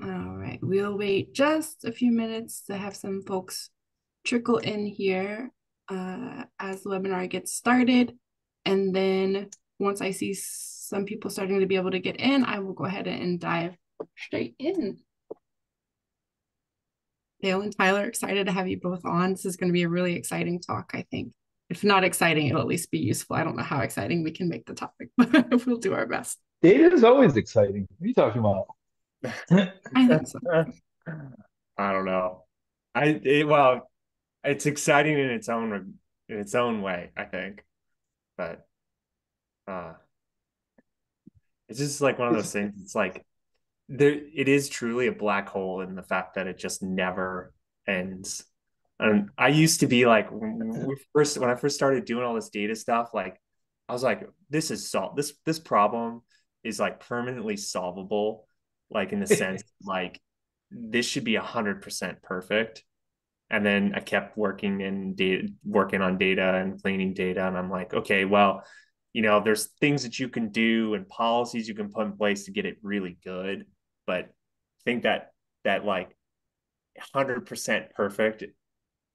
All right, we'll wait just a few minutes to have some folks trickle in here as the webinar gets started. And then once I see some people starting to be able to get in, I will go ahead and dive straight in. Dale and Tyler, excited to have you both on. This is going to be a really exciting talk, I think. If not exciting, it'll at least be useful. I don't know how exciting we can make the topic, but we'll do our best. Data is always exciting. What are you talking about? I think so. I don't know. Well, it's exciting in its own way, I think. But uh it's just like one of those things. It's like it is truly a black hole in the fact that it just never ends. And I used to be like when I first started doing all this data stuff, like I was like, this problem is like permanently solvable, like in the sense like this should be 100% perfect. And then I kept working on data and cleaning data. And I'm like, okay, well, there's things that you can do and policies you can put in place to get it really good. But I think that like 100% perfect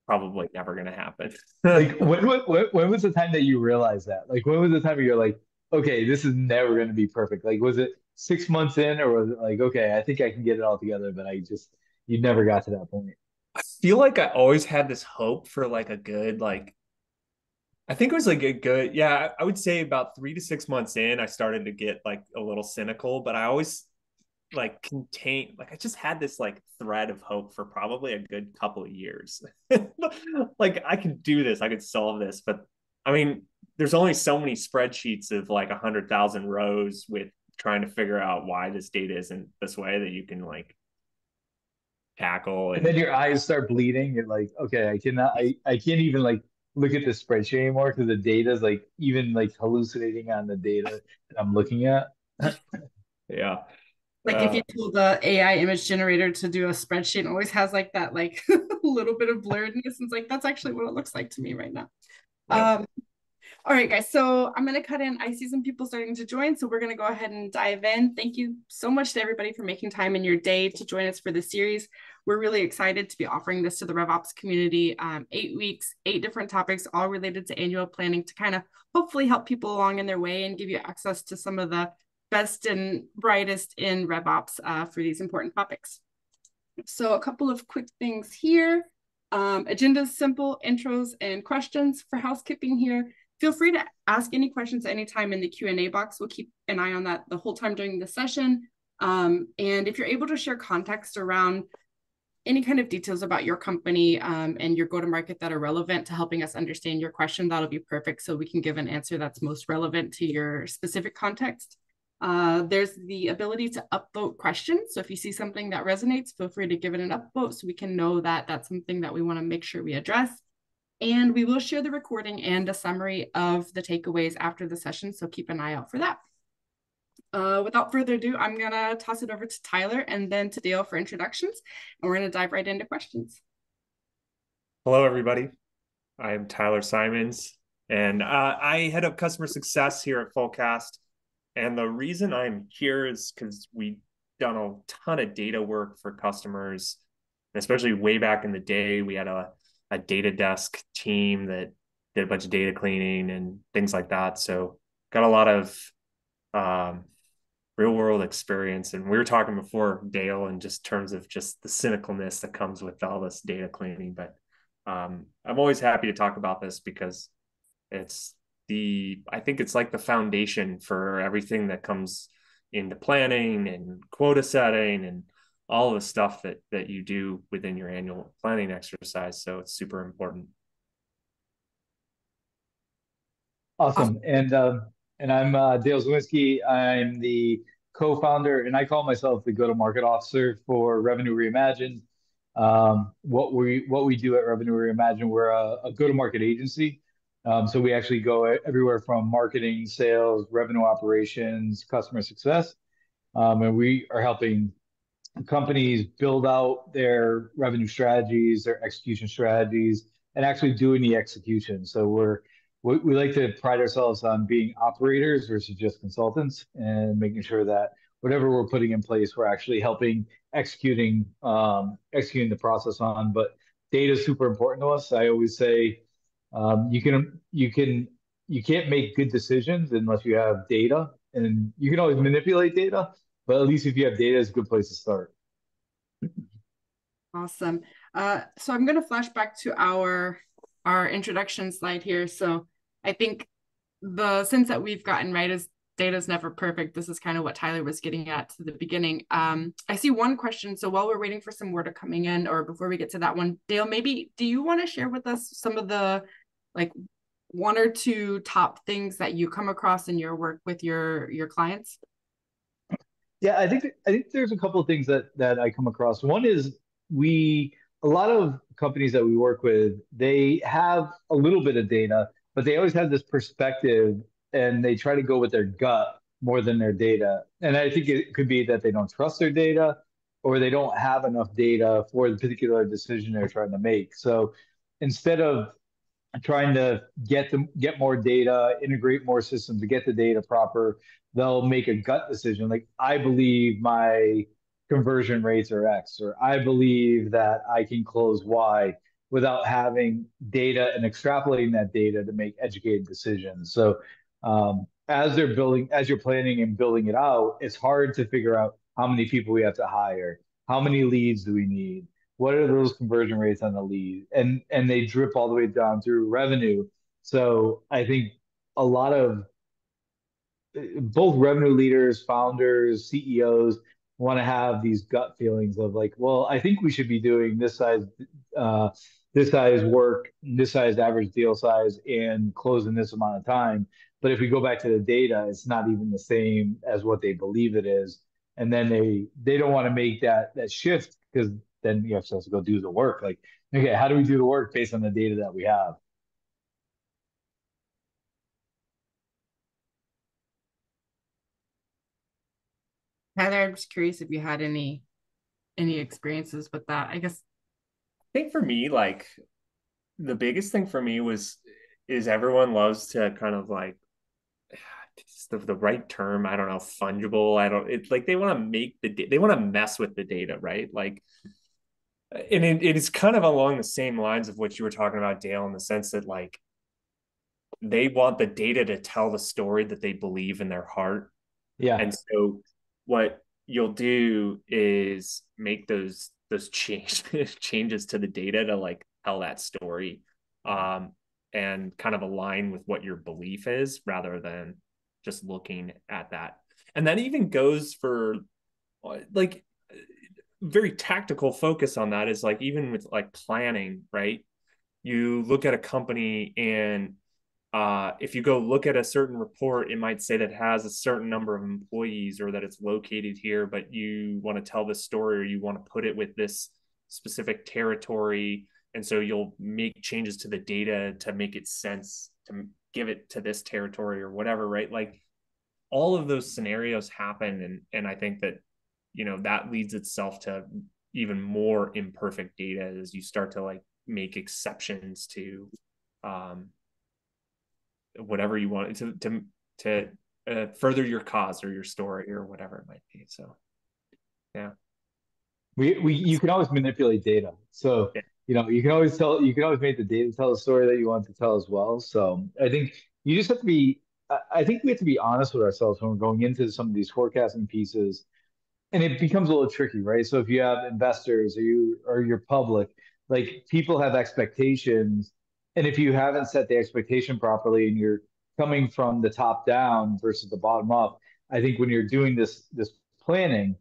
probably never going to happen. Like when was the time that you realized that? Like when was the time you're like, okay, this is never going to be perfect? Like was it 6 months in, or was it like, okay, I think I can get it all together, but you never got to that point. I feel like I always had this hope for like a good, like, I think it was like a good, yeah, I would say about 3 to 6 months in, I started to get like a little cynical, but I always like I just had this like thread of hope for probably a good couple of years. Like I can do this, I could solve this. But I mean, there's only so many spreadsheets of like 100,000 rows with trying to figure out why this data isn't this way that you can like tackle. And then And your eyes start bleeding. You're like, okay, I can't even like look at this spreadsheet anymore because the data is like even like hallucinating on the data that I'm looking at. yeah. Like if uh you told the AI image generator to do a spreadsheet, it always has like that like little bit of blurredness. It's like that's actually what it looks like to me right now. yep. Um, all right, guys. So I'm gonna cut in. I see some people starting to join, so we're gonna go ahead and dive in. Thank you so much to everybody for making time in your day to join us for this series. We're really excited to be offering this to the RevOps community. 8 weeks, 8 different topics, all related to annual planning to kind of hopefully help people along in their way and give you access to some of the best and brightest in RevOps for these important topics. So a couple of quick things here. Agenda is simple, intros and questions. For housekeeping here, feel free to ask any questions at any time in the Q&A box. We'll keep an eye on that the whole time during the session. And if you're able to share context around any kind of details about your company and your go-to-market that are relevant to helping us understand your question, that'll be perfect so we can give an answer that's most relevant to your specific context. There's the ability to upvote questions. So if you see something that resonates, feel free to give it an upvote so we can know that that's something that we want to make sure we address. And we will share the recording and a summary of the takeaways after the session. So keep an eye out for that. Without further ado, I'm going to toss it over to Tyler and then to Dale for introductions. And we're going to dive right into questions. Hello, everybody. I am Tyler Simons, and I head up customer success here at Fullcast. And the reason I'm here is because we've done a ton of data work for customers, and especially way back in the day, we had a data desk team that did a bunch of data cleaning and things like that. So got a lot of um, real world experience. And we were talking before, Dale, in just terms of just the cynicalness that comes with all this data cleaning. But I'm always happy to talk about this because it's I think it's like the foundation for everything that comes into planning and quota setting and all the stuff that you do within your annual planning exercise. So it's super important. Awesome. And I'm Dale Zwizinski. I'm the co-founder, and I call myself the go-to-market officer for Revenue Reimagined. What we do at Revenue Reimagined, we're a go-to-market agency. So we actually go everywhere from marketing, sales, revenue operations, customer success, and we are helping companies build out their revenue strategies, their execution strategies, and actually doing the execution. So we like to pride ourselves on being operators versus just consultants and making sure that whatever we're putting in place, we're actually helping executing the process on. But data is super important to us. I always say you can't make good decisions unless you have data, and you can always manipulate data, but at least if you have data, it's a good place to start. Awesome. So I'm going to flash back to our introduction slide here. So I think the sense that we've gotten right is data is never perfect. This is kind of what Tyler was getting at to the beginning. I see one question. So while we're waiting for some more to coming in, or before we get to that one, Dale, maybe do you want to share with us some of the like one or two top things that you come across in your work with your clients? Yeah, I think there's a couple of things that I come across. One is a lot of companies that we work with, they have a little bit of data, but they always have this perspective and they try to go with their gut more than their data. And I think it could be that they don't trust their data or they don't have enough data for the particular decision they're trying to make. So instead of trying to get more data, integrate more systems to get the data proper, they'll make a gut decision like, I believe my conversion rates are X, or I believe that I can close Y, without having data and extrapolating that data to make educated decisions. So as you're planning and building it out, it's hard to figure out how many people we have to hire, how many leads do we need, what are those conversion rates on the lead, and they drip all the way down through revenue. So I think a lot of both revenue leaders, founders, CEOs want to have these gut feelings of like, well, I think we should be doing uh, this size work, this size average deal size, and closing this amount of time. But if we go back to the data, it's not even the same as what they believe it is, and then they don't want to make that shift because then you have to go do the work. Like, okay, how do we do the work based on the data that we have? Tyler, I'm just curious if you had any experiences with that. I guess I think for me, like the biggest thing for me is everyone loves to kind of like it's the right term. I don't know, fungible. I don't. It's like they want to make they want to mess with the data, right? Like, and it is kind of along the same lines of what you were talking about, Dale, in the sense that like they want the data to tell the story that they believe in their heart. Yeah. And so what you'll do is make those changes to the data to like tell that story, and kind of align with what your belief is rather than just looking at that. And that even goes for like very tactical focus on that is like even with like planning, right? You look at a company and if you go look at a certain report, it might say that it has a certain number of employees or that it's located here, but you want to tell this story or you want to put it with this specific territory. And so you'll make changes to the data to make it sense to give it to this territory or whatever, right? Like all of those scenarios happen. And I think that, that leads itself to even more imperfect data as you start to like make exceptions to, whatever you want to further your cause or your story or whatever it might be. So yeah, We you can always manipulate data. So, yeah, you can always make the data tell the story that you want to tell as well. So I think you just have to be, I think we have to be honest with ourselves when we're going into some of these forecasting pieces, and it becomes a little tricky, right? So if you have investors or you're public, like people have expectations, and if you haven't set the expectation properly and you're coming from the top down versus the bottom up, I think when you're doing this planning,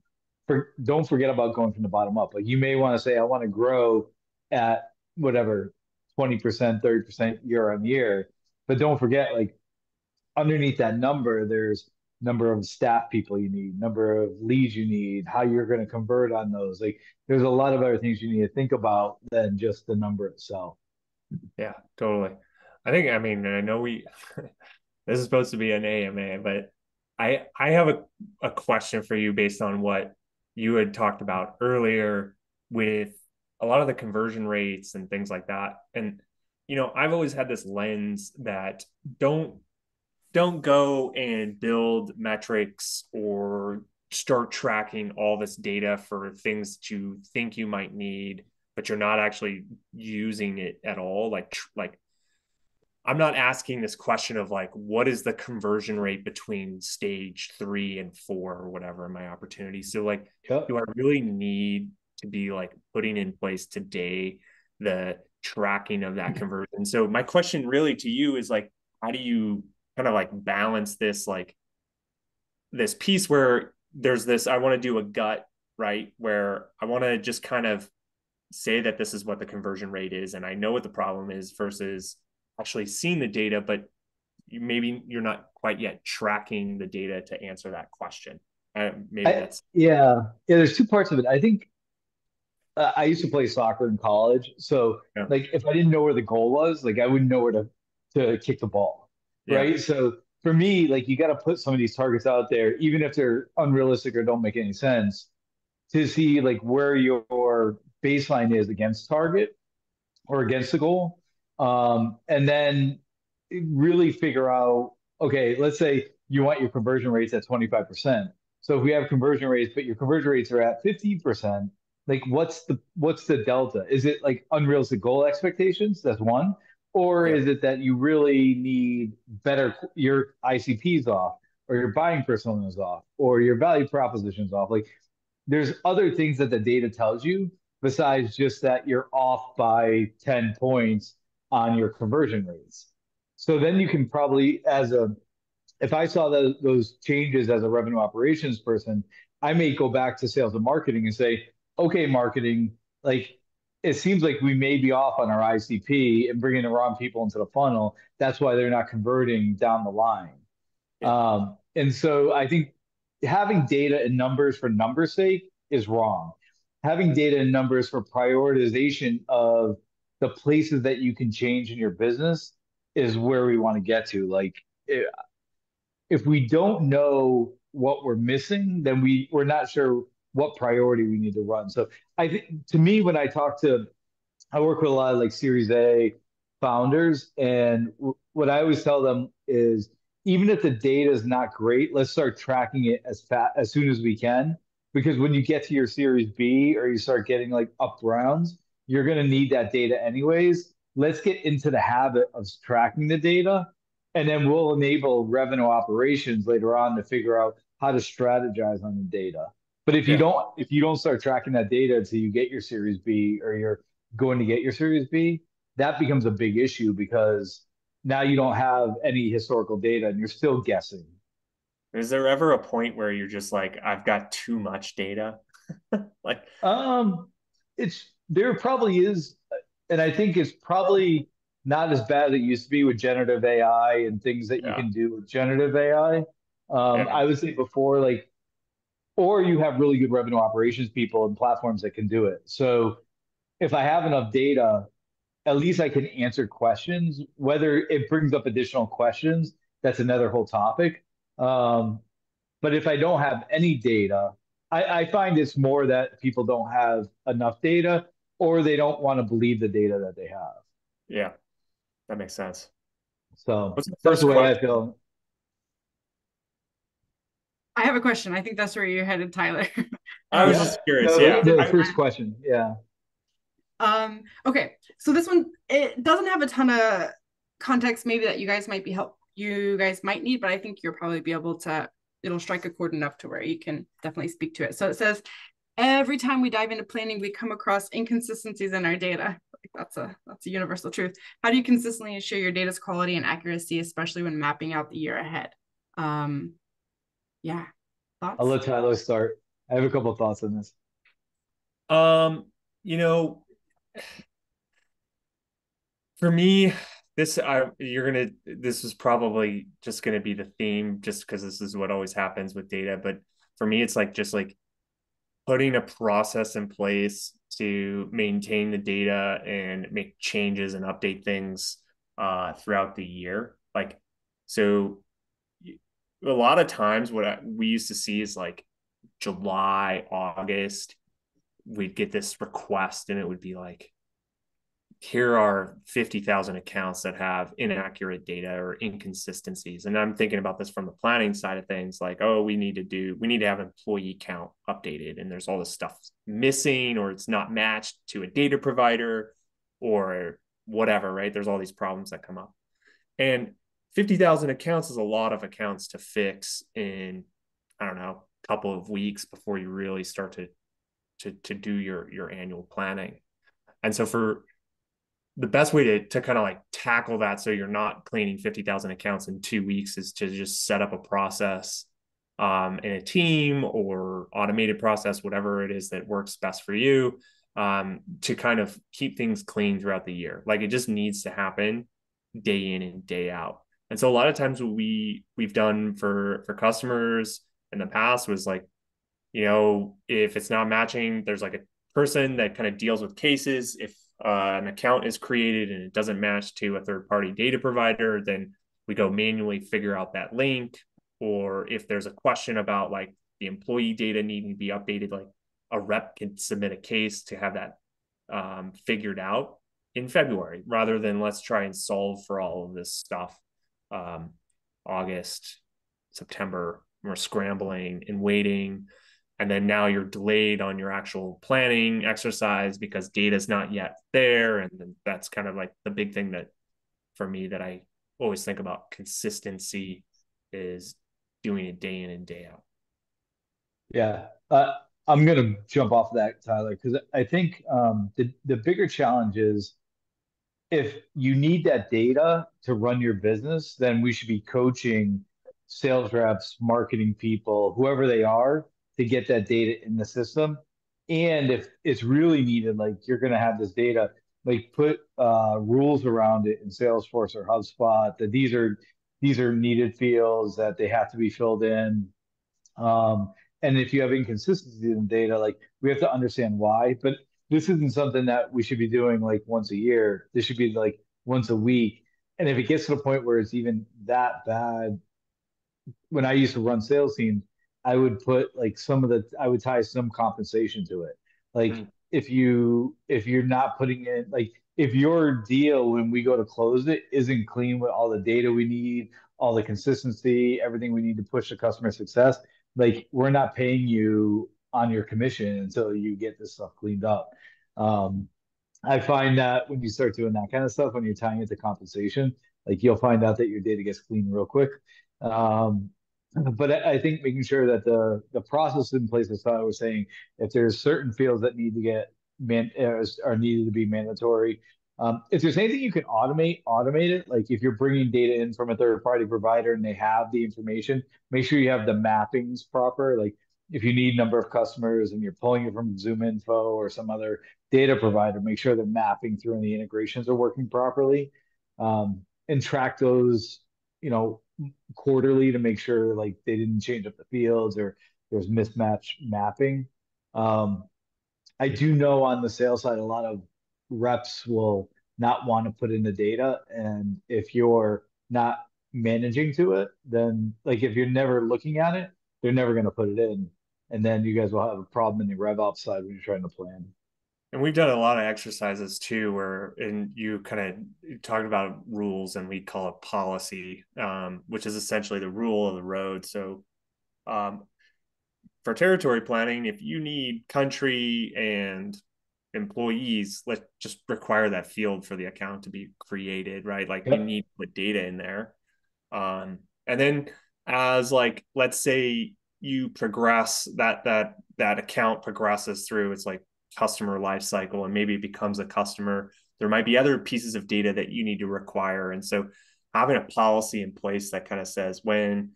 don't forget about going from the bottom up. Like you may want to say, I want to grow at whatever 20%, 30% year on year, but don't forget like underneath that number, there's number of staff people you need, number of leads you need, how you're going to convert on those. Like there's a lot of other things you need to think about than just the number itself. yeah, totally. I mean, I know this is supposed to be an AMA, but I have a question for you based on what you had talked about earlier with a lot of the conversion rates and things like that. And I've always had this lens that don't go and build metrics or start tracking all this data for things that you think you might need, but you're not actually using it at all. Like I'm not asking this question of like, what is the conversion rate between stage 3 and 4 or whatever in my opportunity? So like, do I really need to be like putting in place today the tracking of that conversion? So my question really to you is like, how do you kind of like balance this, like this piece where there's this, I want to do a gut, right? Where I want to just kind of say that this is what the conversion rate is and I know what the problem is, versus actually seeing the data, but maybe you're not quite yet tracking the data to answer that question. Maybe that's there's two parts of it. I think I used to play soccer in college, so yeah, like if I didn't know where the goal was, like I wouldn't know where to kick the ball, yeah, right? So for me, like you got to put some of these targets out there, even if they're unrealistic or don't make any sense, to see like where your baseline is against target or against the goal. And then really figure out, okay, let's say you want your conversion rates at 25%. So if we have conversion rates, but your conversion rates are at 15%, like what's the delta? Is it like unrealistic goal expectations? That's one. Or yeah, is it that you really need better, your ICPs off, or your buying personas off, or your value propositions off? Like there's other things that the data tells you besides just that you're off by 10 points on your conversion rates. So then you can probably, if I saw those changes as a revenue operations person, I may go back to sales and marketing and say, okay, marketing, like it seems like we may be off on our ICP and bringing the wrong people into the funnel. That's why they're not converting down the line. yeah, And so I think having data and numbers for numbers' sake is wrong. Having data and numbers for prioritization of the places that you can change in your business is where we want to get to. Like, if we don't know what we're missing, then we're not sure what priority we need to run. So I think to me, when I work with a lot of like Series A founders, and what I always tell them is, even if the data is not great, let's start tracking it as soon as we can, because when you get to your Series B or you start getting like up rounds, you're going to need that data anyways. Let's get into the habit of tracking the data, and then we'll enable revenue operations later on to figure out how to strategize on the data. But yeah. if you don't start tracking that data until you get your Series B or you're going to get your Series B, that becomes a big issue because now you don't have any historical data and you're still guessing. Is there ever a point where you're just like, I've got too much data? Like, Um, it's there probably is, and I think it's probably not as bad as it used to be with generative AI and things that you yeah, can do with generative AI. yeah, I would say before, like, or you have really good revenue operations people and platforms that can do it. So if I have enough data, at least I can answer questions. Whether it brings up additional questions, that's another whole topic. Um, but if I don't have any data, I find it's more that people don't have enough data or they don't want to believe the data that they have. yeah. That makes sense. So What's the that's the first way question? I feel. I have a question. I think that's where you're headed, Tyler. I was Yeah. just curious. No, Yeah. the first question. Yeah. Okay, so this one, it doesn't have a ton of context maybe that you guys might need, but I think you'll probably be able to, it'll strike a chord enough to where you can definitely speak to it. So it says, every time we dive into planning, we come across inconsistencies in our data. Like that's a universal truth. How do you consistently ensure your data's quality and accuracy, especially when mapping out the year ahead? Um, yeah, I'll thoughts? let Tyler start. I have a couple of thoughts on this. Um, you know, for me, this is probably just gonna be the theme just because this is what always happens with data. But for me, it's like just like putting a process in place to maintain the data and make changes and update things throughout the year. Like, so a lot of times we used to see is like July, August, we'd get this request and it would be like, here are 50,000 accounts that have inaccurate data or inconsistencies. And I'm thinking about this from the planning side of things, like, oh, we need to have employee count updated. And there's all this stuff missing, or it's not matched to a data provider or whatever, right? There's all these problems that come up. And 50,000 accounts is a lot of accounts to fix in, I don't know, a couple of weeks before you really start to do your annual planning. And so for the best way to kind of like tackle that, so you're not cleaning 50,000 accounts in 2 weeks, is to just set up a process in a team or automated process, whatever it is that works best for you, to kind of keep things clean throughout the year. Like, it just needs to happen day in and day out. And so a lot of times what we've done for customers in the past was like, if it's not matching, there's like a person that kind of deals with cases. If an account is created and it doesn't match to a third-party data provider, then we go manually figure out that link. Or if there's a question about like the employee data needing to be updated, like a rep can submit a case to have that figured out in February, rather than let's try and solve for all of this stuff August, September. We're scrambling and waiting. And then now you're delayed on your actual planning exercise because data's not yet there. And then that's kind of like the big thing that for me that I always think about consistency is doing it day in and day out. Yeah. I'm going to jump off of that, Tyler, because I think the bigger challenge is if you need that data to run your business, then we should be coaching sales reps, marketing people, whoever they are, to get that data in the system. And if it's really needed, like you're going to have this data, like put rules around it in Salesforce or HubSpot that these are needed fields that they have to be filled in. And if you have inconsistencies in data, like we have to understand why. But this isn't something that we should be doing like once a year. This should be like once a week. And if it gets to the point where it's even that bad, when I used to run sales teams, I would put like I would tie some compensation to it. Like Mm. if you're not putting in, like if your deal when we go to close it isn't clean with all the data we need, all the consistency, everything we need to push the customer success, like we're not paying you on your commission until you get this stuff cleaned up. Um, I find that when you start doing that kind of stuff, when you're tying it to compensation, like you'll find out that your data gets clean real quick. Um, but I think making sure that the process in place, as I was saying, if there's certain fields that need to get are needed to be mandatory. If there's anything you can automate it. Like if you're bringing data in from a third party provider and they have the information, make sure you have the mappings proper. Like if you need number of customers and you're pulling it from Zoom Info or some other data provider, make sure the mapping through and the integrations are working properly, and track those, you know, quarterly to make sure like they didn't change up the fields or there's mismatch mapping. Um, I do know on the sales side, a lot of reps will not want to put in the data. And if you're not managing to it, then like if you're never looking at it, they're never going to put it in. And then you guys will have a problem in the RevOps side when you're trying to plan. And we've done a lot of exercises too, where and you kind of talked about rules, and we call it policy, which is essentially the rule of the road. So um, for territory planning, if you need country and employees, let's just require that field for the account to be created, right? Like you Yep. need to put data in there. And then as like, let's say you progress that account progresses through its like customer life cycle and maybe it becomes a customer, there might be other pieces of data that you need to require. And so having a policy in place that kind of says when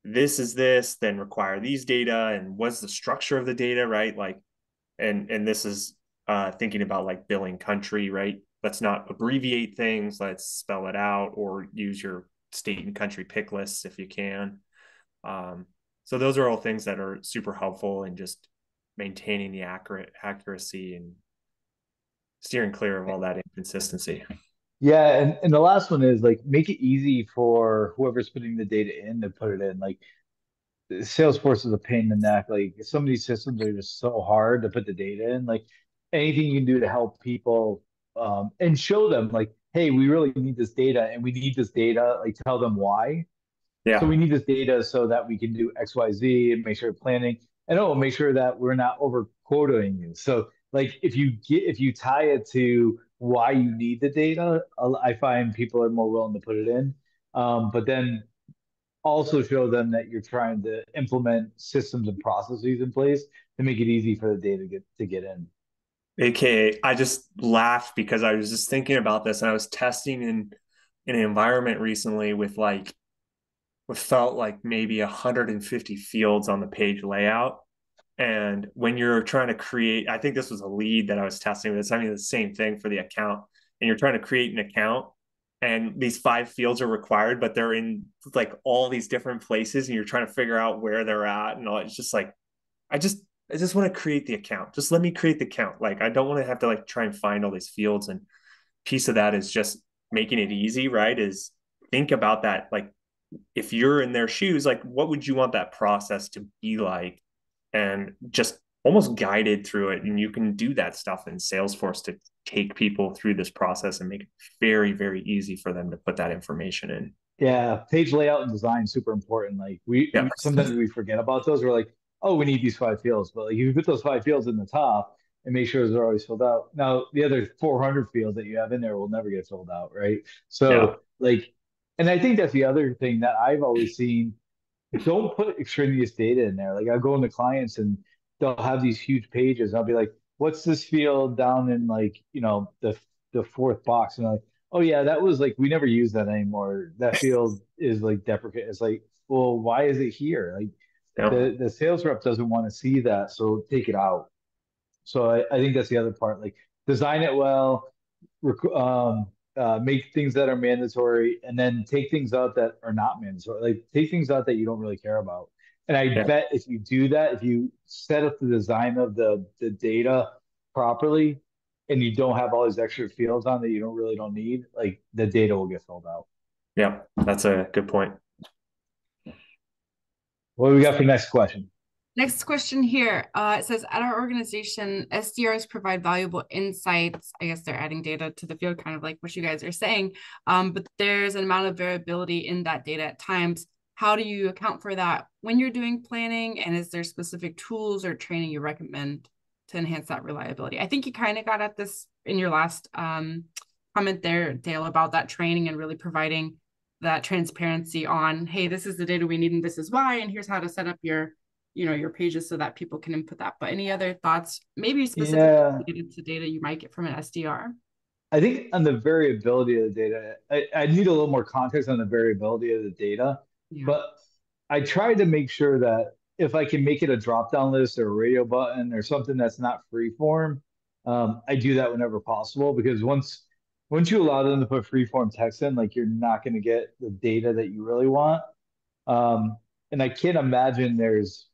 this is this, then require these data and what's the structure of the data, right? Like, and this is thinking about like billing country, right? Let's not abbreviate things. Let's spell it out or use your state and country pick lists if you can. Um, so those are all things that are super helpful in just maintaining the accuracy and steering clear of all that inconsistency. Yeah, and the last one is like make it easy for whoever's putting the data in to put it in. Like Salesforce is a pain in the neck. Like some of these systems are just so hard to put the data in. Like anything you can do to help people and show them like, hey, we really need this data, and we need this data. Like, tell them why. So Yeah. we need this data so that we can do X, Y, Z, and make sure planning, and make sure that we're not over quoting you. So like if you tie it to why you need the data, I find people are more willing to put it in. But then also show them that you're trying to implement systems and processes in place to make it easy for the data to get in. AKA, I just laughed because I was just thinking about this, and I was testing in an environment recently with like what felt like maybe 150 fields on the page layout. And when you're trying to create, I think this was a lead that I was testing with. I mean, the same thing for the account. And you're trying to create an account, and these 5 fields are required, but they're in like all these different places, and you're trying to figure out where they're at. And all. It's just like, I just, I just want to create the account. Just let me create the account. Like, I don't want to have to like try and find all these fields. And piece of that is just making it easy, right? Is think about that. Like, if you're in their shoes, like, what would you want that process to be like? And just almost guided through it. And you can do that stuff in Salesforce to take people through this process and make it very, very easy for them to put that information in. Yeah, page layout and design super important. Like Yeah. we sometimes we forget about those. We're like, oh, we need these 5 fields, but like you put those 5 fields in the top and make sure they're always filled out. Now the other 400 fields that you have in there will never get filled out, right? Yeah. So like, and I think that's the other thing that I've always seen. Don't put extraneous data in there. Like I go into clients and they'll have these huge pages. I'll be like, what's this field down in like, the fourth box? And I'm like, oh yeah, that was like we never use that anymore. That field is like deprecate. It's like, well, why is it here? Like Yeah. the sales rep doesn't want to see that, so take it out. So I think that's the other part. Like design it well, make things that are mandatory, and then take things out that are not mandatory. Like take things out that you don't really care about. And I Yeah. bet if you do that, if you set up the design of the data properly, and you don't have all these extra fields on that you don't need, like the data will get filled out. Yeah. That's a good point. What do we got for next question? Next question here. It says, at our organization, SDRs provide valuable insights. I guess they're adding data to the field, kind of like what you guys are saying. But there's an amount of variability in that data at times. How do you account for that when you're doing planning? And is there specific tools or training you recommend to enhance that reliability? I think you kind of got at this in your last comment there, Dale, about that training and really providing that transparency on, hey, this is the data we need and this is why, and here's how to set up your pages so that people can input that. But any other thoughts, maybe specifically Yeah, related to data you might get from an SDR? I think on the variability of the data, I need a little more context on the variability of the data, Yeah. but I try to make sure that if I can make it a drop-down list or a radio button or something that's not free form, I do that whenever possible because once you allow them to put free form text in, like you're not going to get the data that you really want. And I can't imagine there's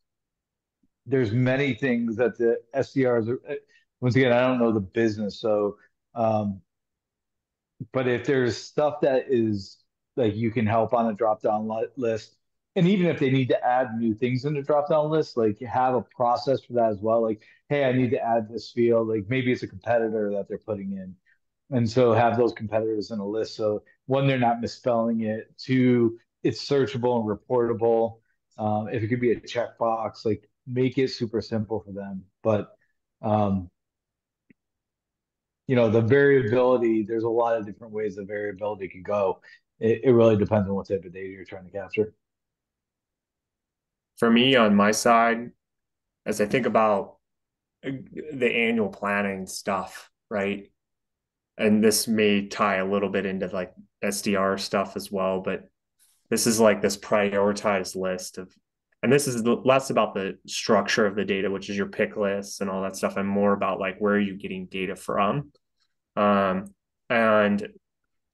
many things that the SDRs are, once again, I don't know the business, so um, but if there's stuff that is like you can help on a drop down list, and even if they need to add new things in the drop down list, like have a process for that as well. Like, hey, I need to add this field. Like maybe it's a competitor that they're putting in. And so have those competitors in a list. So one, they're not misspelling it. Two, it's searchable and reportable. If it could be a checkbox, like make it super simple for them. But um, the variability, there's a lot of different ways the variability could go. It really depends on what type of data you're trying to capture. For me, on my side, as I think about the annual planning stuff, right? And this may tie a little bit into like SDR stuff as well, but this is like this prioritized list of, and this is less about the structure of the data, which is your pick lists and all that stuff, and more about like where are you getting data from. And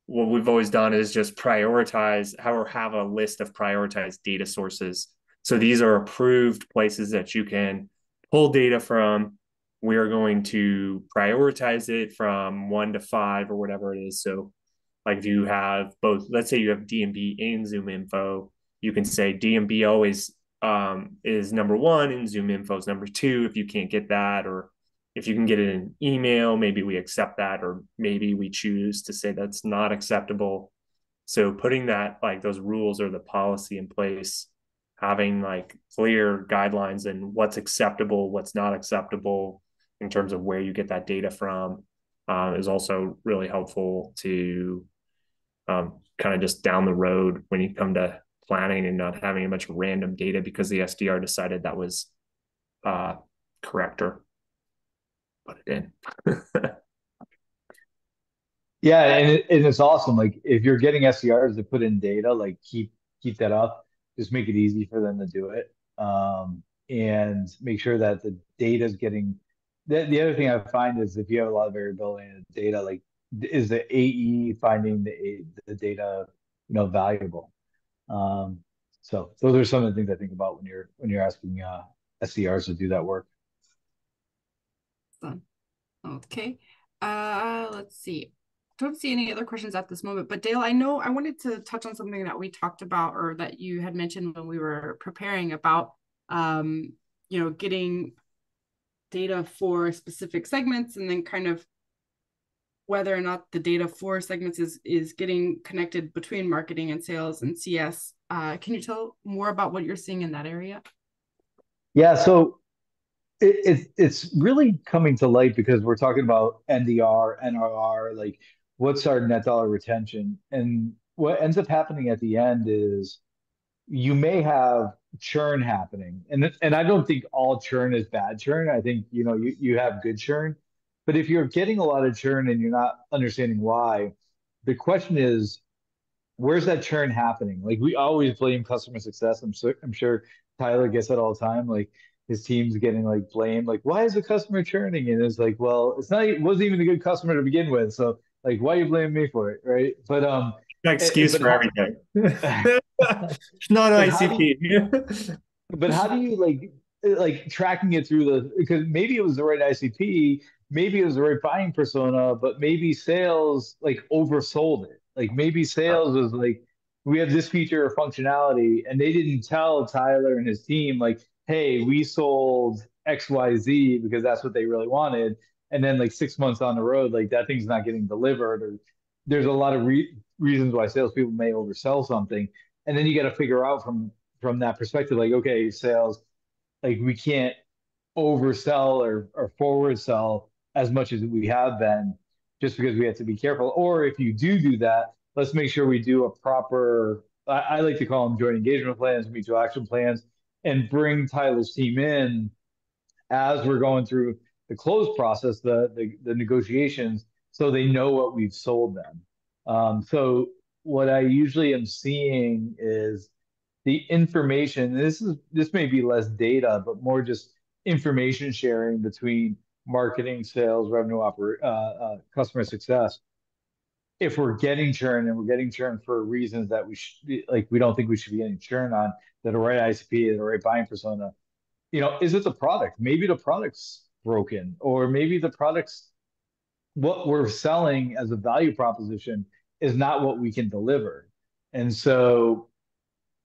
what we've always done is just prioritize or have a list of prioritized data sources. So these are approved places that you can pull data from. We are going to prioritize it from 1 to 5 or whatever it is. So like if you have both, let's say you have DMB and Zoom info, you can say DMB always is number 1 and Zoom info is number 2 if you can't get that, or if you can get it in an email, maybe we accept that, or maybe we choose to say that's not acceptable. So putting that, like those rules or the policy in place, having like clear guidelines and what's acceptable, what's not acceptable in terms of where you get that data from, is also really helpful to kind of just down the road when you come to planning and not having a bunch of random data because the SDR decided that was correct or put it in. Yeah, and it's awesome. Like if you're getting SDRs to put in data, like keep that up. Just make it easy for them to do it, and make sure that the data is getting. The other thing I find is if you have a lot of variability in the data, like is the AE finding the data, valuable? Um, so those are some of the things I think about when you're asking SDRs to do that work. Done. Okay. Let's see. Don't see any other questions at this moment, but Dale, I know I wanted to touch on something that we talked about or that you had mentioned when we were preparing about getting data for specific segments and then kind of whether or not the data for segments is getting connected between marketing and sales and CS. Can you tell more about what you're seeing in that area? Yeah, so it's really coming to light because we're talking about NDR, NRR, like what's our net dollar retention, and what ends up happening at the end is you may have churn happening, and I don't think all churn is bad churn. I think you have good churn, but if you're getting a lot of churn and you're not understanding why, the question is where's that churn happening? Like we always blame customer success. I'm sure Tyler gets that all the time. Like his team's getting like blamed. Like why is the customer churning? And it's like, well, it wasn't even a good customer to begin with. So like, why are you blaming me for it, right? But An excuse but for how, everything. Not but an how do you, ICP. but how do you like tracking it through because maybe it was the right ICP, maybe it was the right buying persona, but maybe sales like oversold it. Like maybe sales was like, we have this feature or functionality, and they didn't tell Tyler and his team like, hey, we sold XYZ because that's what they really wanted. And then like 6 months on the road, like that thing's not getting delivered, or there's a lot of reasons why salespeople may oversell something. And then you got to figure out from that perspective, like, okay, sales, like we can't oversell or forward sell as much as we have been just because we have to be careful. Or if you do that, let's make sure we do a proper, I like to call them joint engagement plans, mutual action plans, and bring Tyler's team in as we're going through the close process, the negotiations, so they know what we've sold them. So what I usually am seeing is the information. This may be less data, but more just information sharing between marketing, sales, customer success. If we're getting churn and we're getting churn for reasons that we don't think we should be getting churn on, that the right ICP, the right buying persona, is it the product? Maybe the product's broken, or maybe the product's what we're selling as a value proposition is not what we can deliver. And so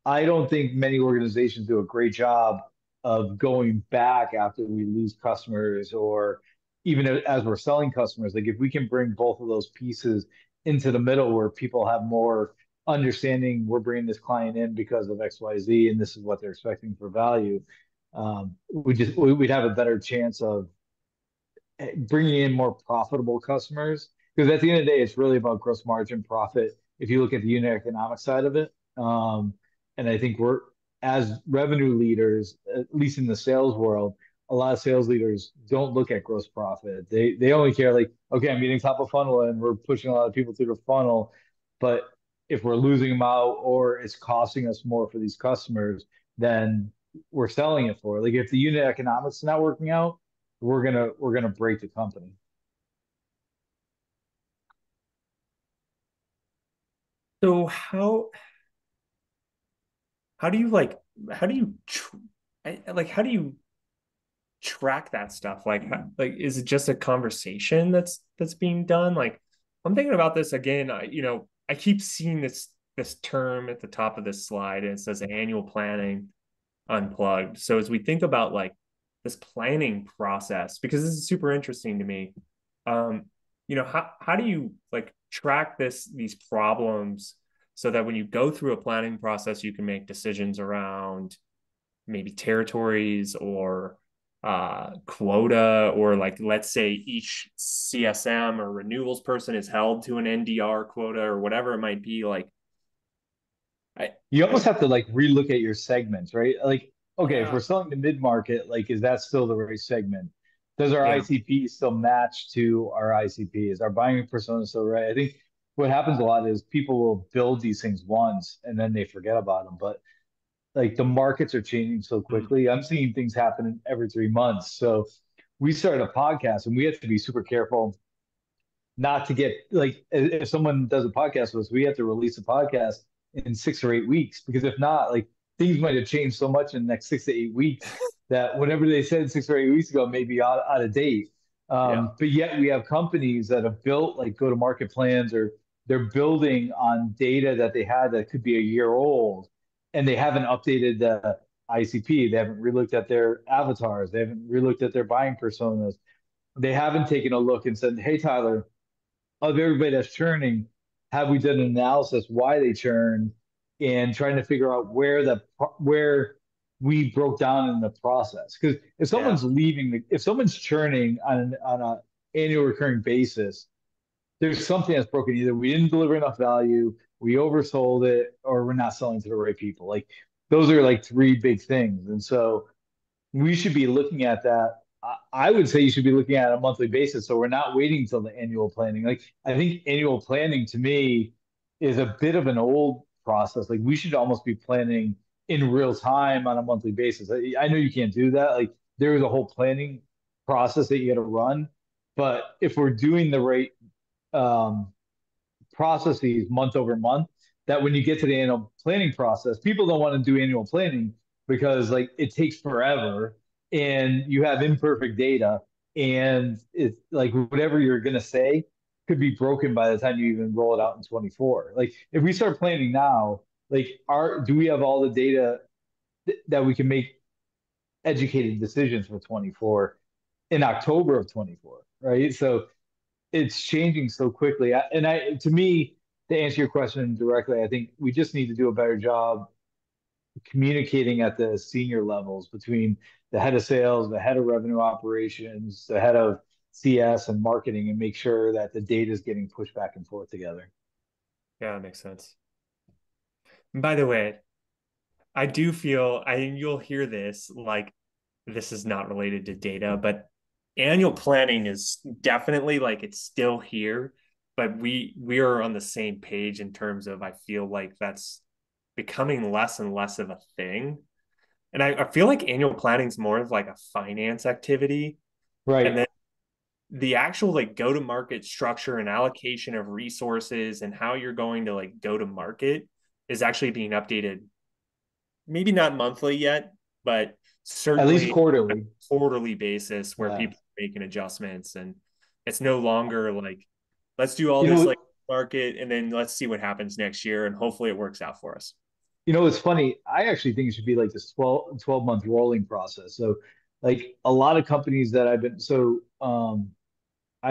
I don't think many organizations do a great job of going back after we lose customers or even as we're selling customers. Like if we can bring both of those pieces into the middle where people have more understanding, we're bringing this client in because of XYZ and this is what they're expecting for value. We'd have a better chance of bringing in more profitable customers because at the end of the day, it's really about gross margin profit. If you look at the unit economic side of it, and I think we're as revenue leaders, at least in the sales world, a lot of sales leaders don't look at gross profit. They only care like, okay, I'm getting top of funnel and we're pushing a lot of people through the funnel, but if we're losing them out or it's costing us more for these customers, then we're selling it for. Like if the unit economics is not working out, we're gonna break the company. So how do you like how do you how do you track that stuff? Like is it just a conversation that's being done? Like I'm thinking about this again. I keep seeing this term at the top of this slide, and it says annual planning unplugged. So as we think about like this planning process, because this is super interesting to me. How do you like track these problems so that when you go through a planning process, you can make decisions around maybe territories or quota, or like, let's say each CSM or renewals person is held to an NDR quota or whatever it might be. Like, You almost have to like relook at your segments, right? Like, okay, if yeah, we're selling to mid-market, like, is that still the right segment? Does our yeah, ICP still match to our ICP? Is our buying persona still right? I think what happens a lot is people will build these things once and then they forget about them. But like the markets are changing so quickly. I'm seeing things happen every 3 months. So we started a podcast and we have to be super careful not to get like if someone does a podcast with us, we have to release a podcast in 6 or 8 weeks because if not, like things might have changed so much in the next 6 to 8 weeks that whatever they said 6 or 8 weeks ago may be out of date. yeah, But yet we have companies that have built like go to market plans or they're building on data that they had that could be a year old and they haven't updated the ICP. They haven't relooked at their avatars. They haven't relooked at their buying personas. They haven't taken a look and said, hey, Tyler, of everybody that's churning, have we done an analysis why they churn and trying to figure out where we broke down in the process? Because if yeah, someone's if someone's churning on a annual recurring basis, there's something that's broken. Either we didn't deliver enough value, we oversold it, or we're not selling to the right people. Like those are like three big things. And so we should be looking at that. I would say you should be looking at it on a monthly basis. So we're not waiting until the annual planning. Like I think annual planning to me is a bit of an old process. Like we should almost be planning in real time on a monthly basis. I know you can't do that. Like there is a whole planning process that you got to run. But if we're doing the right um, processes month over month that when you get to the annual planning process, people don't want to do annual planning because like it takes forever and you have imperfect data and it's like whatever you're going to say could be broken by the time you even roll it out in 24. Like if we start planning now, like do we have all the data that we can make educated decisions for 24 in October of 24, right? So it's changing so quickly. To me, to answer your question directly, I think we just need to do a better job communicating at the senior levels between the head of sales, the head of revenue operations, the head of CS and marketing, and make sure that the data is getting pushed back and forth together. yeah, that makes sense. And by the way, I do feel you'll hear this like this is not related to data, but annual planning is definitely like it's still here, but we are on the same page in terms of I feel like that's becoming less and less of a thing. And I feel like annual planning is more of like a finance activity. And Right. then the actual like go to market structure and allocation of resources and how you're going to like go to market is actually being updated, maybe not monthly yet, but At least certainly a quarterly. quarterly basis where Yeah. people are making adjustments. And it's no longer like, let's do all You this know, like market and then let's see what happens next year. And hopefully it works out for us. it's funny. I actually think it should be like this 12-month rolling process. So like a lot of companies that I've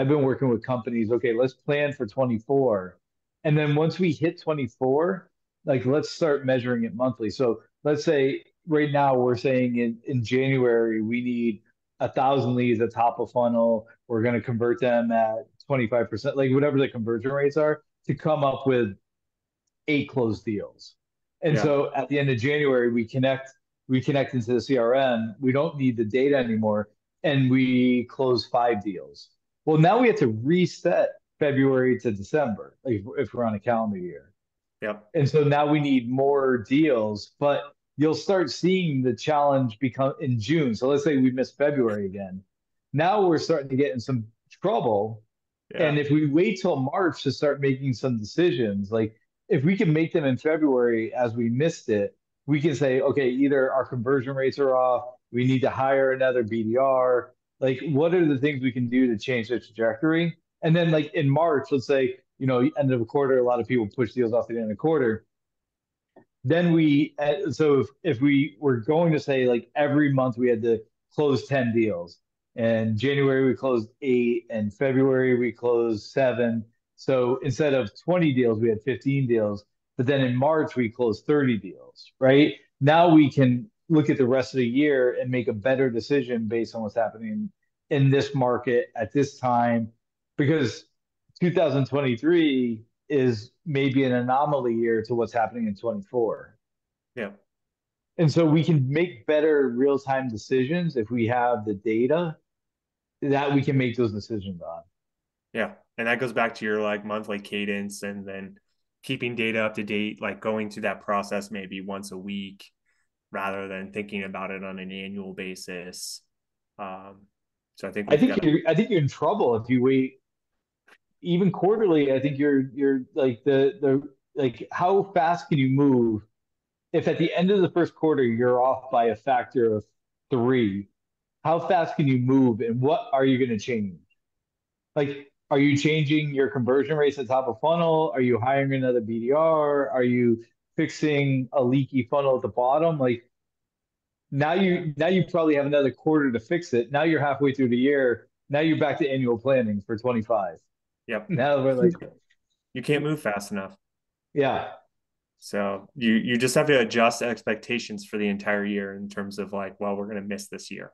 been working with companies. Okay, let's plan for 24. And then once we hit 24, like let's start measuring it monthly. So let's say right now we're saying in January, we need 1,000 leads at top of funnel. We're going to convert them at 25%, like whatever the conversion rates are to come up with 8 closed deals. And Yeah. so at the end of January, we connect into the CRM. We don't need the data anymore, and we close 5 deals. Well, now we have to reset February to December, like if we're on a calendar year. Yep. And so now we need more deals, but you'll start seeing the challenge become in June. So let's say we miss February again. Now we're starting to get in some trouble. Yeah. And if we wait till March to start making some decisions, like if we can make them in February as we missed it, we can say, okay, either our conversion rates are off, we need to hire another BDR. Like, what are the things we can do to change the trajectory? And then, like in March, let's say, end of a quarter, a lot of people push deals off at the end of the quarter. Then so if we were going to say like every month we had to closed 10 deals. And January we closed 8, and February we closed 7. So instead of 20 deals, we had 15 deals. But then in March we closed 30 deals, right? Now we can look at the rest of the year and make a better decision based on what's happening in this market at this time, because 2023 is maybe an anomaly year to what's happening in 24. Yeah. And so we can make better real-time decisions if we have the data that we can make those decisions on. Yeah. And that goes back to your like monthly cadence, and then keeping data up to date, like going through that process maybe once a week rather than thinking about it on an annual basis. So I think we've got I think you're in trouble if you wait even quarterly. I think you're like the like, how fast can you move if at the end of the first quarter you're off by a factor of 3? How fast can you move, and what are you going to change? Like, are you changing your conversion rates at top of funnel? Are you hiring another BDR? Are you fixing a leaky funnel at the bottom? Like, now you probably have another quarter to fix it. Now you're halfway through the year. Now you're back to annual planning for 25. Yep. Now we're like, You can't move fast enough. yeah. So you just have to adjust expectations for the entire year in terms of like, well, we're going to miss this year.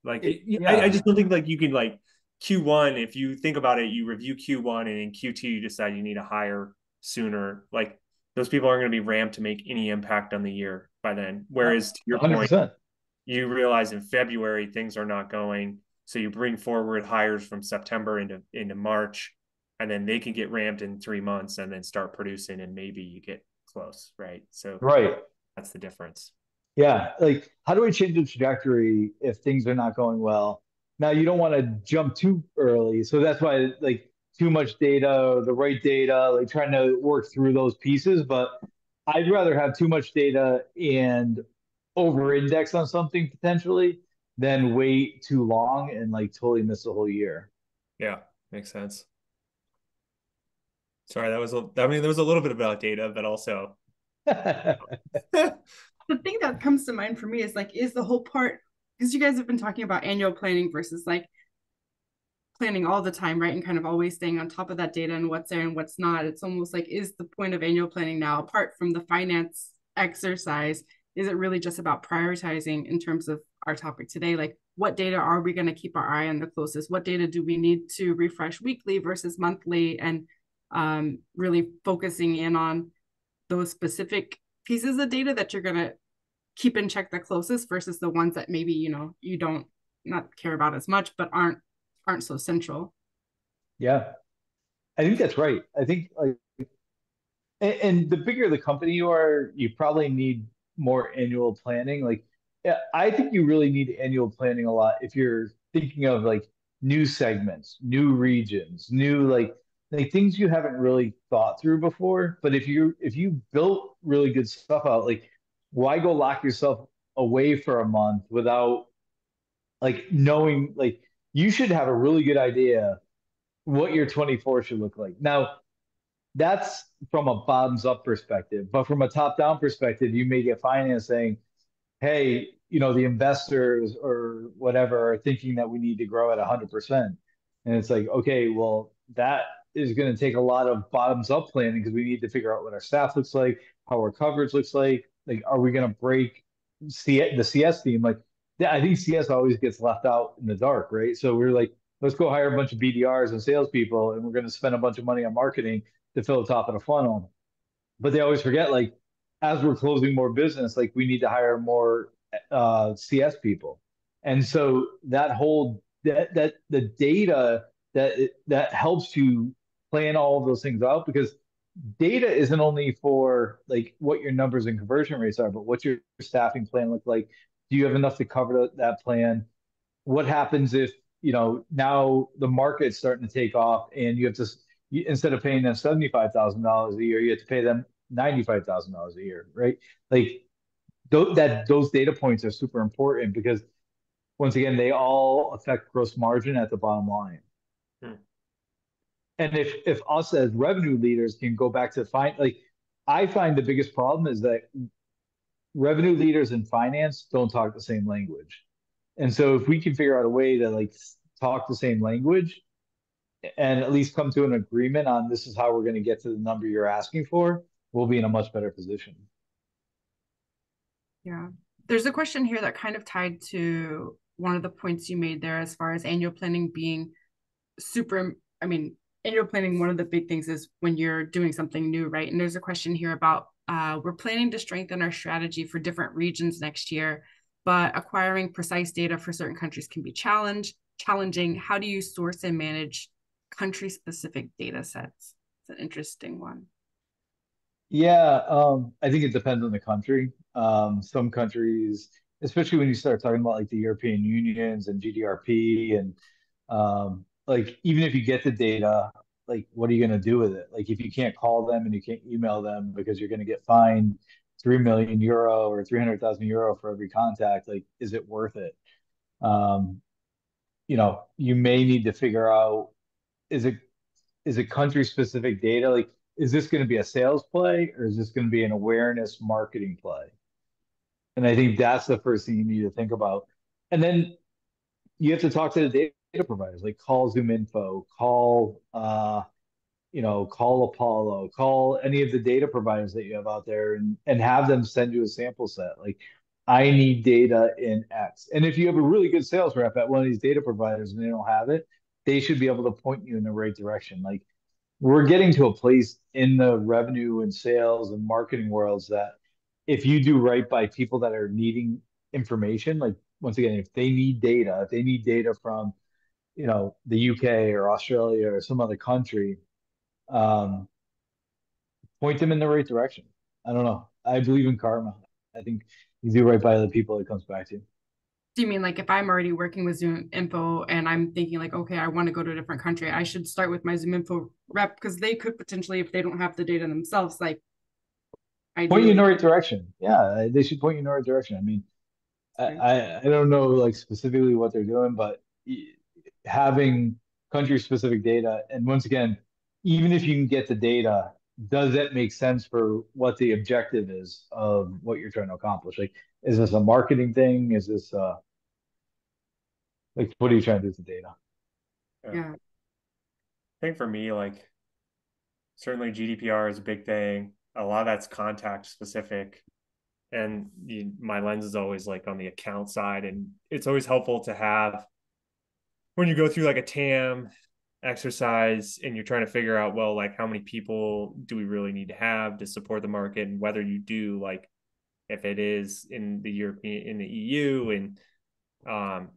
Like, I Yeah. just don't think like you can like Q1, if you think about it, you review Q1 and in Q2 you decide you need to hire sooner. Like those people aren't going to be ramped to make any impact on the year by then. Whereas to your point, 100%. you realize in February things are not going, so you bring forward hires from September into March, and then they can get ramped in 3 months and then start producing, and maybe you get close, right? So Right. that's the difference. Yeah, like, how do I change the trajectory if things are not going well? Now, you don't want to jump too early, so that's why, like, too much data, the right data, like trying to work through those pieces. But I'd rather have too much data and over-index on something potentially than wait too long and like totally miss the whole year. Yeah, makes sense. Sorry, I mean, there was a little bit about data, but also The thing that comes to mind for me is like, is the whole part, because you guys have been talking about annual planning versus like planning all the time, right? And kind of always staying on top of that data and what's there and what's not. It's almost like, is the point of annual planning now, apart from the finance exercise, is it really just about prioritizing in terms of our topic today? Like, what data are we going to keep our eye on the closest? What data do we need to refresh weekly versus monthly? And really focusing in on those specific pieces of data that you're going to keep in check the closest versus the ones that maybe, you don't not care about as much, but aren't so central. Yeah, I think that's right. I think like, and the bigger the company you are, you probably need more annual planning. Like, yeah, I think you really need annual planning a lot if you're thinking of like new segments, new regions, new like things you haven't really thought through before. But if you built really good stuff out, like, why go lock yourself away for a month without like knowing, like, you should have a really good idea what your 24 should look like. Now, that's from a bottoms up perspective, but from a top down perspective, you may get finance saying, hey, the investors or whatever are thinking that we need to grow at 100%. And it's like, okay, well, that is going to take a lot of bottoms up planning, because we need to figure out what our staff looks like, how our coverage looks like. Like, are we going to break the CS team? Like, yeah, I think CS always gets left out in the dark, right? So we're like, let's go hire a bunch of BDRs and salespeople, and we're going to spend a bunch of money on marketing to fill the top of the funnel. But they always forget, like, as we're closing more business, like, we need to hire more CS people. And so that the data that helps you plan all of those things out, because data isn't only for like what your numbers and conversion rates are, but what your staffing plan look like. Do you have enough to cover that plan? What happens if now the market's starting to take off and you have to, instead of paying them $75,000 a year, you have to pay them $95,000 a year, right? Like, those data points are super important, because once again, they all affect gross margin at the bottom line. Hmm. And if us as revenue leaders can go back to find, like, I find the biggest problem is that revenue leaders in finance don't talk the same language. And so if we can figure out a way to like talk the same language and at least come to an agreement on this is how we're going to get to the number you're asking for, we'll be in a much better position. Yeah. There's a question here that kind of tied to one of the points you made there as far as annual planning being super, I mean, annual planning, one of the big things is when you're doing something new, right? And there's a question here about we're planning to strengthen our strategy for different regions next year, but acquiring precise data for certain countries can be challenging. How do you source and manage country-specific data sets? It's an interesting one. Yeah, I think it depends on the country. Some countries, especially when you start talking about like the European Unions and GDRP, and like even if you get the data, like what are you going to do with it? Like if you can't call them and you can't email them because you're going to get fined 3 million euro or 300,000 euro for every contact, like is it worth it? Um, you may need to figure out is it country specific data? Like, is this going to be a sales play or is this going to be an awareness marketing play? And I think that's the first thing you need to think about. And then you have to talk to the data providers, like call ZoomInfo, call Apollo, call any of the data providers that you have out there and have them send you a sample set. Like, I need data in X. And if you have a really good sales rep at one of these data providers and they don't have it, they should be able to point you in the right direction. Like, we're getting to a place in the revenue and sales and marketing worlds that if you do right by people that are needing information, like once again, if they need data from, the UK or Australia or some other country, um, point them in the right direction. I don't know. I believe in karma. I think you do right by the people it comes back to. Do you mean like if I'm already working with Zoom Info and I'm thinking like, okay, I want to go to a different country, I should start with my Zoom Info rep because they could potentially, if they don't have the data themselves, like Point you in ideally. the right direction. Yeah, they should point you in the right direction. I mean, I don't know like specifically what they're doing, but having country specific data, and once again, even if you can get the data, does that make sense for what the objective is of what you're trying to accomplish? Like, is this a marketing thing? Is this like what are you trying to do with the data? Yeah. I think for me, like certainly GDPR is a big thing. A lot of that's contact specific. And my lens is always like on the account side. And it's always helpful to have when you go through like a TAM exercise and you're trying to figure out, well, like how many people do we really need to have to support the market, and whether you do like if it is in the European in the EU, and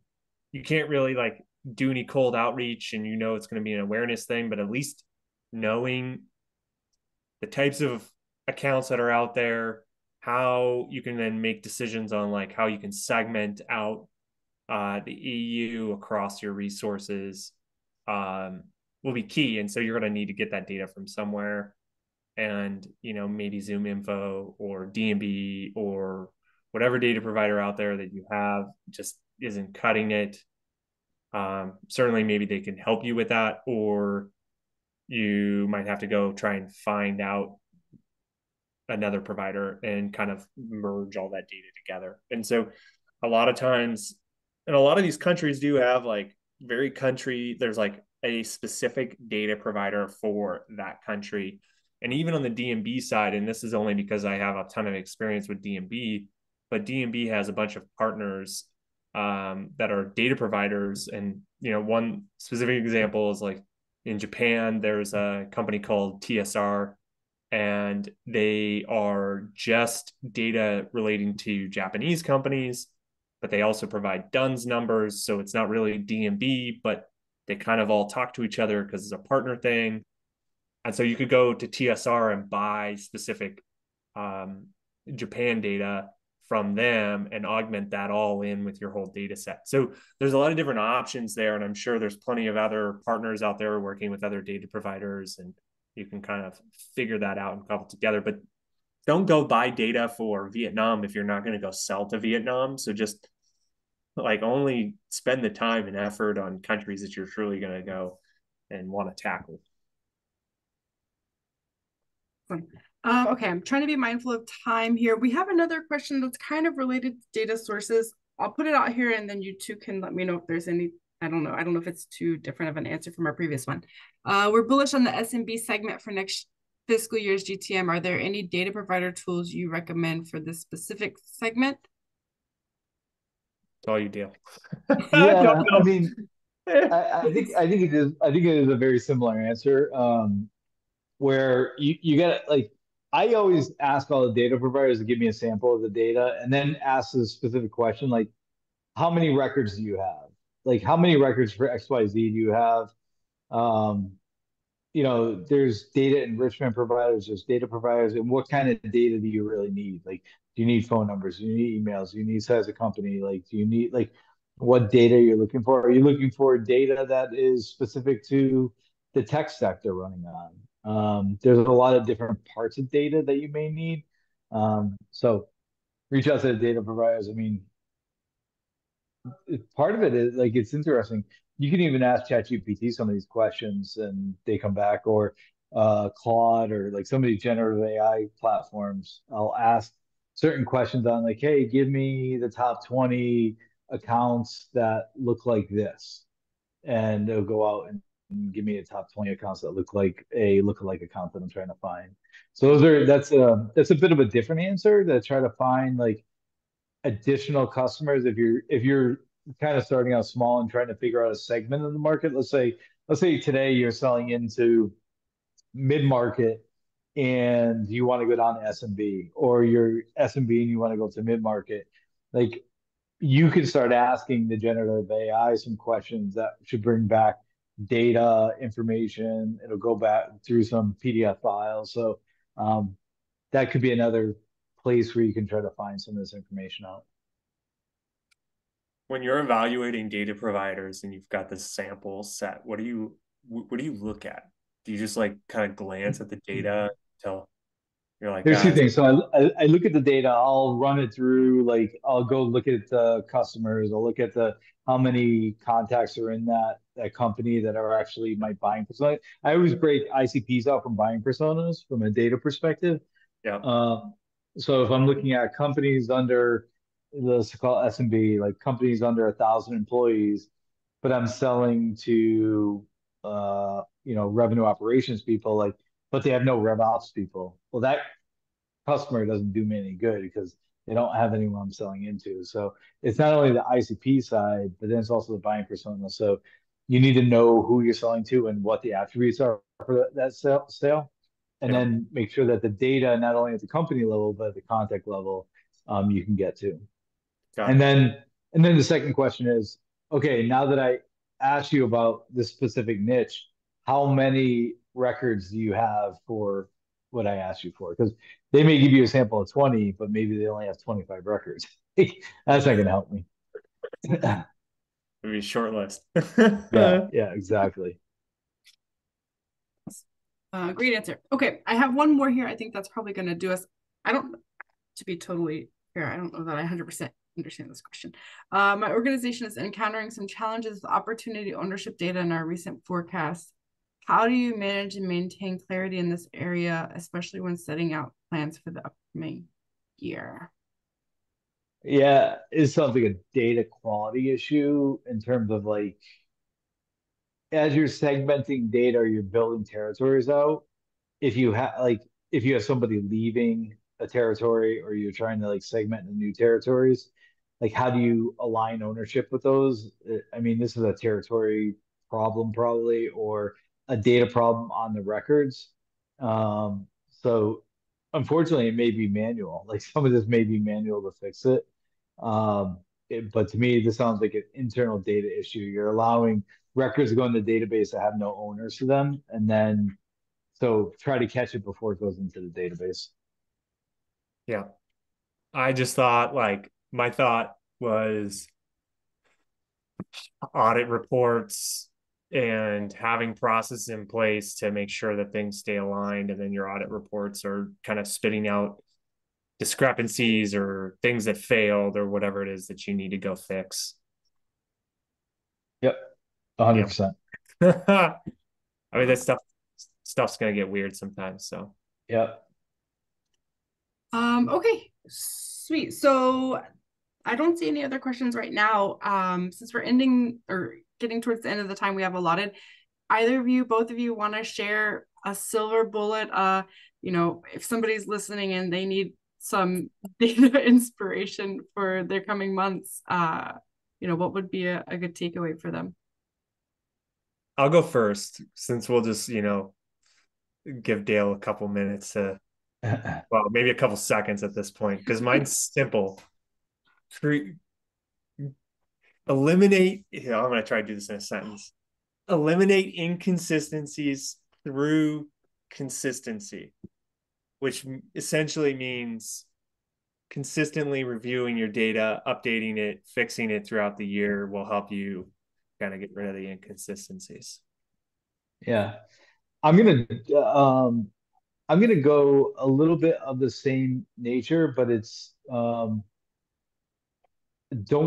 you can't really like do any cold outreach, and it's going to be an awareness thing, but at least knowing the types of accounts that are out there, how you can then make decisions on like how you can segment out the EU across your resources will be key. And so you're going to need to get that data from somewhere, and maybe Zoom Info or D&B or whatever data provider out there that you have just isn't cutting it. Certainly, maybe they can help you with that, or you might have to go try and find out another provider and kind of merge all that data together. And so a lot of times, and a lot of these countries do have like there's like a specific data provider for that country. And even on the DMB side, and this is only because I have a ton of experience with DMB, but DMB has a bunch of partners that are data providers. And, one specific example is like in Japan, there's a company called TSR, and they are just data relating to Japanese companies, but they also provide DUNS numbers. So it's not really DMB, but they kind of all talk to each other because it's a partner thing. And so you could go to TSR and buy specific Japan data from them and augment that all in with your whole data set. So there's a lot of different options there. And I'm sure there's plenty of other partners out there working with other data providers, and you can kind of figure that out and couple together. But don't go buy data for Vietnam if you're not going to go sell to Vietnam. So just like only spend the time and effort on countries that you're truly going to go and want to tackle. Okay, I'm trying to be mindful of time here. We have another question that's kind of related to data sources. I'll put it out here and then you two can let me know if there's any, I don't know. I don't know if it's too different of an answer from our previous one. We're bullish on the SMB segment for next fiscal year's GTM. Are there any data provider tools you recommend for this specific segment? That's all you do. I don't Yeah, I know. mean, I think it is a very similar answer. Where you get like I always ask all the data providers to give me a sample of the data and then ask the specific question like how many records do you have? Like how many records for XYZ do you have? Um, there's data enrichment providers, there's data providers, and what kind of data do you really need? Like, do you need phone numbers? Do you need emails? Do you need size of company? Like, do you need like what data you're looking for? Are you looking for data that is specific to the tech stack they're running on? There's a lot of different parts of data that you may need. So reach out to the data providers. I mean, part of it is like it's interesting. You can even ask ChatGPT some of these questions and they come back, or Claude or like some of these generative AI platforms. I'll ask certain questions on like, hey, give me the top 20 accounts that look like this. And they'll go out and give me a top 20 accounts that look like a lookalike account that I'm trying to find. So that's a bit of a different answer to try to find like additional customers if you're kind of starting out small and trying to figure out a segment of the market. Let's say today you're selling into mid market and you want to go down to SMB, or you're SMB and you want to go to mid market. Like you can start asking the generative AI some questions that should bring back data information. It'll go back through some PDF files. So um, that could be another place where you can try to find some of this information out. When you're evaluating data providers and you've got this sample set, what do you look at? Do you just like kind of glance at the data until you're like, There's two guys, things. So I look at the data. I'll run it through. Like I'll go look at the customers. I'll look at the how many contacts are in that company that are actually my buying persona. I always break ICPs out from buying personas from a data perspective. yeah, Um, so if I'm looking at companies under, let's call it SMB, like companies under 1,000 employees, but I'm selling to revenue operations people, like, but they have no RevOps people. Well, that customer doesn't do me any good because they don't have anyone I'm selling into. So it's not only the ICP side, but then it's also the buying persona. So you need to know who you're selling to and what the attributes are for that sale, and yeah, then make sure that the data, not only at the company level, but at the contact level, you can get to. got And it. then and then the second question is, okay, now that I asked you about this specific niche, how many records do you have for what I asked you for? Because they may give you a sample of 20, but maybe they only have 25 records. That's not going to help me. Maybe short list. Yeah, yeah, exactly. Great answer. Okay, I have one more here. I think that's probably going to do us. I don't, to be totally fair, I don't know that I 100% understand this question. My organization is encountering some challenges with opportunity ownership data in our recent forecasts. How do you manage and maintain clarity in this area, especially when setting out plans for the upcoming year? Yeah, it sounds like a data quality issue in terms of like as you're segmenting data or you're building territories out, if you have somebody leaving a territory or you're trying to like segment the new territories, like how do you align ownership with those? I mean, this is a territory problem probably, or a data problem on the records. So unfortunately, it may be manual. Like some of this may be manual to fix it. But to me, this sounds like an internal data issue. You're allowing records to go in the database that have no owners to them, and then so try to catch it before it goes into the database. Yeah. I just thought like my thought was audit reports and having processes in place to make sure that things stay aligned, and then your audit reports are kind of spitting out discrepancies or things that failed or whatever it is that you need to go fix. Yep, Yeah. 100%. I mean that stuff's gonna get weird sometimes. So Yep. Okay, sweet. So I don't see any other questions right now. Since we're ending or getting towards the end of the time we have allotted, either of you, both of you want to share a silver bullet? If somebody's listening and they need some data inspiration for their coming months, what would be a good takeaway for them? I'll go first since we'll just, give Dale a couple minutes to, well, maybe a couple seconds at this point, because mine's simple. Eliminate, I'm going to try to do this in a sentence. Eliminate inconsistencies through consistency, which essentially means consistently reviewing your data, updating it, fixing it throughout the year will help you kind of get rid of the inconsistencies. Yeah. I'm gonna I'm gonna go a little bit of the same nature, but it's don't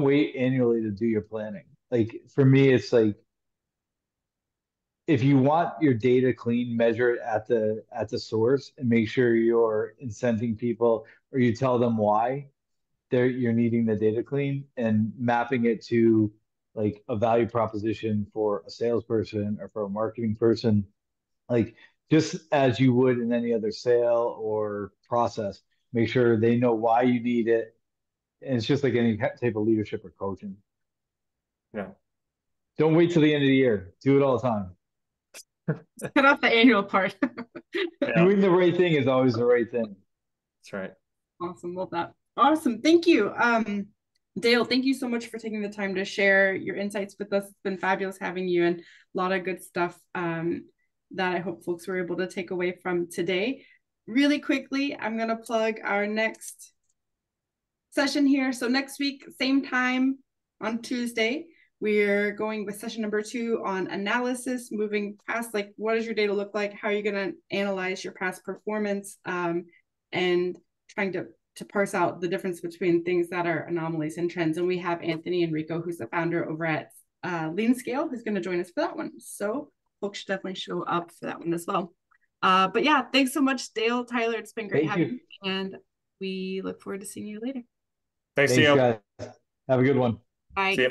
wait annually to do your planning. Like for me, it's like if you want your data clean, measure it at the source and make sure you're incenting people or you tell them why you're needing the data clean and mapping it to like a value proposition for a salesperson or for a marketing person, like just as you would in any other sale or process, make sure they know why you need it. And it's just like any type of leadership or coaching. Yeah. Don't wait till the end of the year. Do it all the time. Cut off the annual part. Yeah, Doing the right thing is always the right thing. that's right. Awesome. Love that. Awesome. Thank you. Dale, thank you so much for taking the time to share your insights with us. It's been fabulous having you and a lot of good stuff that I hope folks were able to take away from today. Really quickly, I'm going to plug our next session here. So next week, same time on Tuesday, we're going with session number 2 on analysis, moving past like what does your data look like? How are you going to analyze your past performance and trying to parse out the difference between things that are anomalies and trends. And we have Anthony Enrico, who's the founder over at Lean Scale, who's going to join us for that one. So folks should definitely show up for that one as well. But yeah, thanks so much, Dale, Tyler. It's been great having you. And we look forward to seeing you later. Thanks, Thanks, Theo. guys. Have a good one. Bye. See ya.